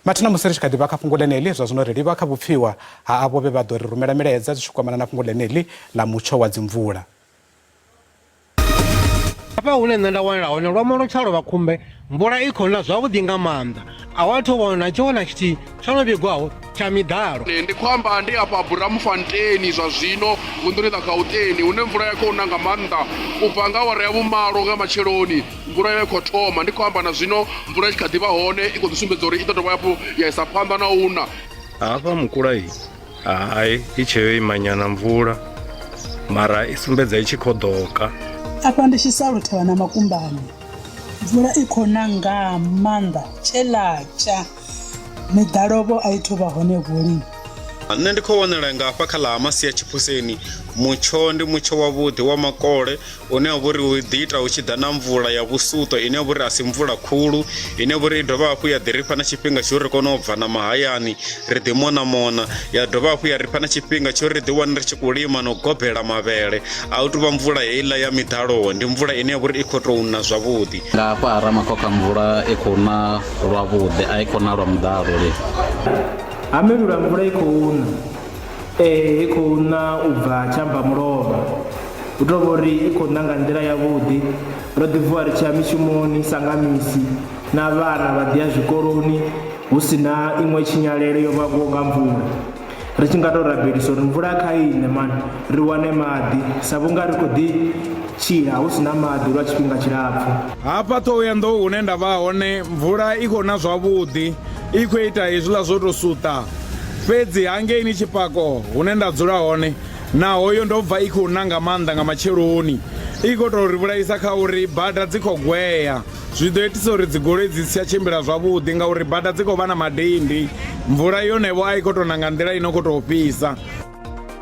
Mathina musi ri tshi kha ḓi vha kha fhungo ḽeneḽi zwa zwino ri livha kha vhupfiwa ha avho vhe vha ḓo ri rumela milaedza zwi tshi kwamana na fhungo ḽeneḽi ḽa mutsho wa dzimvula. Hafha hune nṋe nda wanela hone lwa mono tsha lovha khumbe mvula i khou na zwavhuḓi nga maanḓa a wa thu vhona tshone tshithihi tsho no vhigwaho tsha miḓalo. Ndi khou amba ndi hafha Vhupfiwa zwa zwino vunḓuni ḽa Gauteng hune mvula ya khou na nga maanḓa u bva nga awara ya vhumalo nga matsheloni mvula ya khou thoma. Ndi khou amba na zwino mvula i tshi kha ḓi vha hone i khou ḓi sumbedza uri i ḓo dovha hafhu ya isa phanḓa na u na. Hafha Mukula hai i tshe imanyana mvula mara i sumbedza i tshi khou ḓoka. Afha ndi tshi saluthelwa na Makumbani mvula i khou na nga maanḓa tshe miḓalovo a i thu vha hone vhulimi. Nṋe ndi khou wanela nga hafha kha ḽa Masia Tshipuseni mutsho ndi mutsho wavhuḓi wa makole une wa vhori u ḓi ita hu tshi ḓa na mvula ya vhusuṱo ine ya vhori a si mvula khulu ine ya vhori i dovha hafhu ya ḓi ri fha na tshifhinga tsho ri kone u bva na mahayani ri ḓi mona ya dovha hafhu ya ri fha na tshifhinga tsho ri ḓi wane ri tshi khou lima na u gobela mavhele a u tuvha mvula heiḽa ya miḓalo ndi mvula ine ya vhori i khou tou na zwavhuḓi. Nga hafha ha Ramakhoka mvula i khou na lwavhuḓi a i khou na lwa muḓalo le Amelula mvula i khou na u bva Tshamba Mulovha u tou vhori i khou na nga nḓila yavhuḓi ro ḓi vuwa ri tshi ya mishumoni sa nga misi na vhana vha ḓi ya zwikoloni hu si na iṅwe tshinyalelo yo vhangwaho nga mvula ri tshi nga tou rabelisa uri mvula kha ine mani ri wane maḓi sa vhunga ri khou ḓi tshila hu si na maḓi lwa tshifhinga tshilapfhu. Hafha Thohoyandou hune nda vha hone mvula i khou na zwavhuḓi i khou ita hezwiḽa zwo tou suṱa fhedzi hangeini Tshipako hune nda dzula hone naho yo ndo bva i khou na nga maanḓa nga matsheloni i khou tou ri vhulaisa kha uri bada dzi khou gwea zwi ḓo itisa uri dzigoloi dzi si tsha tshimbila zwavhuḓi ngauri bada dzi khou vha na madindi mvula yonevho a i khou tou na nga nḓila ino khou tou fhisa.